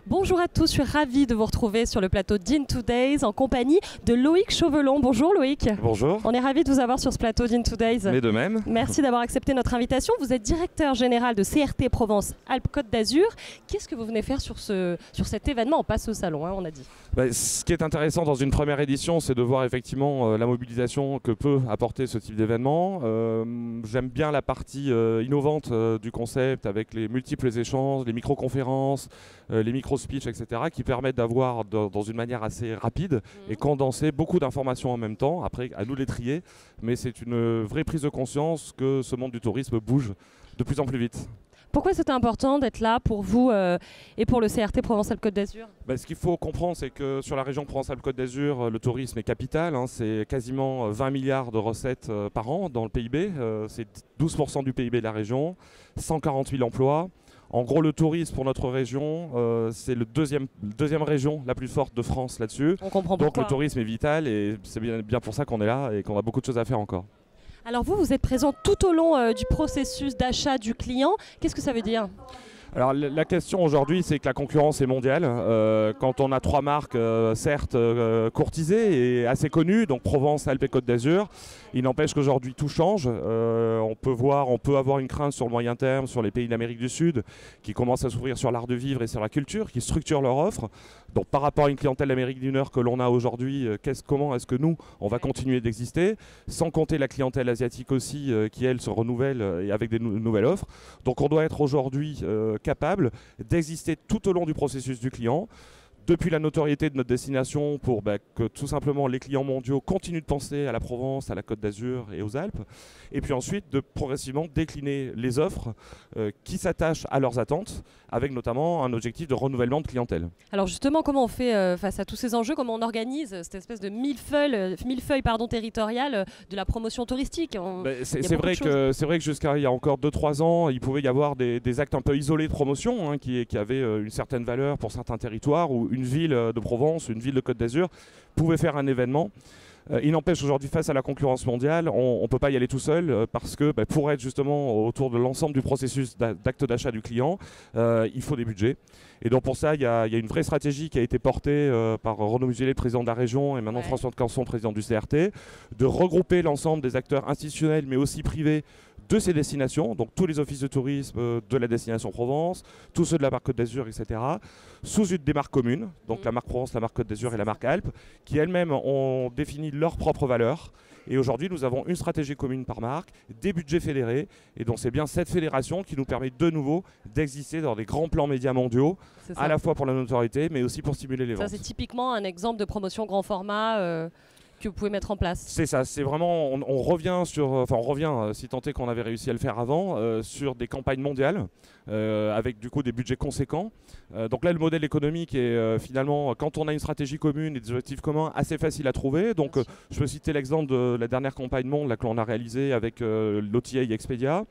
Bonjour à tous, je suis ravie de vous retrouver sur le plateau d'In2Days en compagnie de Loïc Chauvelon. Bonjour Loïc. Bonjour. On est ravis de vous avoir sur ce plateau d'In2Days. Mais de même. Merci d'avoir accepté notre invitation. Vous êtes directeur général de CRT Provence-Alpes-Côte d'Azur. Qu'est-ce que vous venez faire sur cet événement? On passe au salon, on a dit. Ce qui est intéressant dans une première édition, c'est de voir effectivement la mobilisation que peut apporter ce type d'événement. J'aime bien la partie innovante du concept avec les multiples échanges, les micro-conférences, les micro-speeches, etc. qui permettent d'avoir dans une manière assez rapide et condensée beaucoup d'informations en même temps. Après, à nous de les trier, mais c'est une vraie prise de conscience que ce monde du tourisme bouge de plus en plus vite. Pourquoi c'était important d'être là pour vous et pour le CRT Provence-Alpes-Côte d'Azur? Ce qu'il faut comprendre, c'est que sur la région Provence-Alpes-Côte d'Azur, le tourisme est capital. C'est quasiment 20 milliards de recettes par an dans le PIB. C'est 12% du PIB de la région, 140 000 emplois. En gros, le tourisme pour notre région, c'est la deuxième région la plus forte de France là-dessus. On comprend Donc pourquoi. le tourisme est vital et c'est bien pour ça qu'on est là et qu'on a beaucoup de choses à faire encore. Alors vous êtes présent tout au long du processus d'achat du client. Qu'est-ce que ça veut dire ? Alors la question aujourd'hui, c'est que la concurrence est mondiale. Quand on a trois marques, certes courtisées et assez connues, donc Provence, Alpes et Côte d'Azur, il n'empêche qu'aujourd'hui tout change. On peut avoir une crainte sur le moyen terme sur les pays d'Amérique du Sud qui commencent à s'ouvrir sur l'art de vivre et sur la culture, qui structurent leur offre. Donc par rapport à une clientèle d'Amérique du Nord que l'on a aujourd'hui, comment est-ce que nous, on va continuer d'exister, sans compter la clientèle asiatique aussi, qui elle se renouvelle et avec des nouvelles offres. Donc on doit être aujourd'hui capable d'exister tout au long du processus du client, depuis la notoriété de notre destination pour que tout simplement les clients mondiaux continuent de penser à la Provence, à la Côte d'Azur et aux Alpes, et puis ensuite de progressivement décliner les offres qui s'attachent à leurs attentes, avec notamment un objectif de renouvellement de clientèle. Alors justement, comment on fait face à tous ces enjeux, comment on organise cette espèce de millefeuille territoriale de la promotion touristique? C'est vrai que jusqu'à il y a encore 2-3 ans, il pouvait y avoir des actes un peu isolés de promotion qui avaient une certaine valeur pour certains territoires, où une ville de Provence, une ville de Côte d'Azur pouvait faire un événement. Il n'empêche aujourd'hui, face à la concurrence mondiale, on ne peut pas y aller tout seul parce que pour être justement autour de l'ensemble du processus d'acte d'achat du client, il faut des budgets. Et donc pour ça, il y a une vraie stratégie qui a été portée par Renaud Muselier, président de la région, et maintenant François de Canson, président du CRT, de regrouper l'ensemble des acteurs institutionnels mais aussi privés de ces destinations, donc tous les offices de tourisme de la destination Provence, tous ceux de la marque Côte d'Azur, etc., sous une des marques communes, donc la marque Provence, la marque Côte d'Azur et la marque Alpes, qui elles-mêmes ont défini leurs propres valeurs. Et aujourd'hui, nous avons une stratégie commune par marque, des budgets fédérés, et donc c'est bien cette fédération qui nous permet de nouveau d'exister dans des grands plans médias mondiaux, à la fois pour la notoriété, mais aussi pour stimuler les ventes. Ça, c'est typiquement un exemple de promotion grand format que vous pouvez mettre en place. C'est ça, c'est vraiment, on revient si tant est qu'on avait réussi à le faire avant, sur des campagnes mondiales, avec du coup des budgets conséquents. Donc là, le modèle économique est finalement, quand on a une stratégie commune et des objectifs communs, assez facile à trouver. Donc je peux citer l'exemple de la dernière campagne monde que l'on a réalisée avec l'OTA et Expedia.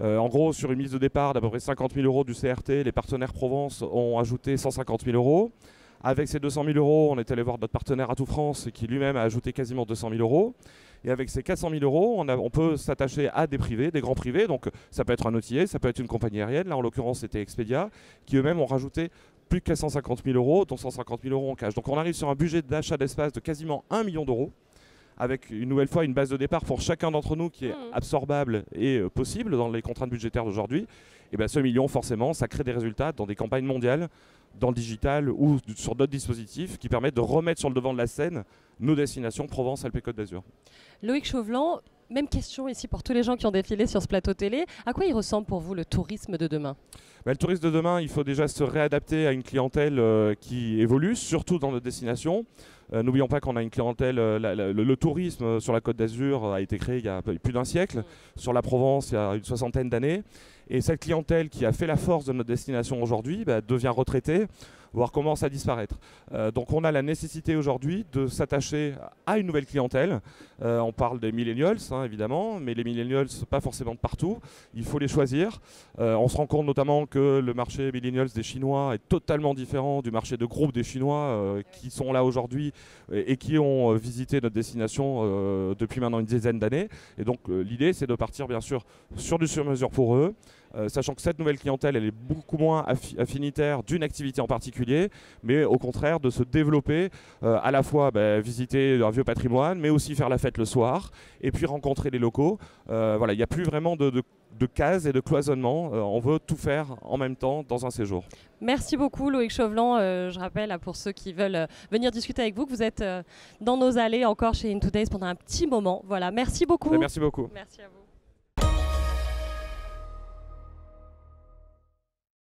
En gros, sur une mise de départ d'à peu près 50 000 € du CRT, les partenaires Provence ont ajouté 150 000 €. Avec ces 200 000 €, on est allé voir notre partenaire Atout France qui lui-même a ajouté quasiment 200 000 €. Et avec ces 400 000 €, on peut s'attacher à des privés, des grands privés. Donc ça peut être un hôtelier, ça peut être une compagnie aérienne. Là, en l'occurrence, c'était Expedia, qui eux-mêmes ont rajouté plus de 450 000 €, dont 150 000 € en cash. Donc on arrive sur un budget d'achat d'espace de quasiment 1 million d'euros, avec une nouvelle fois une base de départ pour chacun d'entre nous qui est absorbable et possible dans les contraintes budgétaires d'aujourd'hui. Et ce million, forcément, ça crée des résultats dans des campagnes mondiales, dans le digital ou sur d'autres dispositifs qui permettent de remettre sur le devant de la scène nos destinations Provence, Alpes et Côte d'Azur. Loïc Chauvelon, même question ici pour tous les gens qui ont défilé sur ce plateau télé. À quoi il ressemble pour vous le tourisme de demain ? Le tourisme de demain, il faut déjà se réadapter à une clientèle qui évolue, surtout dans nos destinations. N'oublions pas qu'on a une clientèle, le tourisme sur la Côte d'Azur a été créé il y a plus d'un siècle, sur la Provence il y a une 60aine d'années. Et cette clientèle qui a fait la force de notre destination aujourd'hui devient retraitée, voire commence à disparaître. Donc on a la nécessité aujourd'hui de s'attacher à une nouvelle clientèle. On parle des millennials évidemment, mais les millennials pas forcément de partout, il faut les choisir. On se rend compte notamment que le marché millennials des Chinois est totalement différent du marché de groupe des Chinois qui sont là aujourd'hui et qui ont visité notre destination depuis maintenant une dizaine d'années. Et donc l'idée c'est de partir bien sûr sur du sur-mesure pour eux, sachant que cette nouvelle clientèle, elle est beaucoup moins affinitaire d'une activité en particulier, mais au contraire de se développer, à la fois visiter un vieux patrimoine, mais aussi faire la fête le soir, et puis rencontrer les locaux. Voilà, il n'y a plus vraiment de cases et de cloisonnement. On veut tout faire en même temps dans un séjour. Merci beaucoup Loïc Chauvelan. Je rappelle pour ceux qui veulent venir discuter avec vous que vous êtes dans nos allées encore chez In2Days pendant un petit moment. Voilà, merci beaucoup. Merci beaucoup. Merci à vous.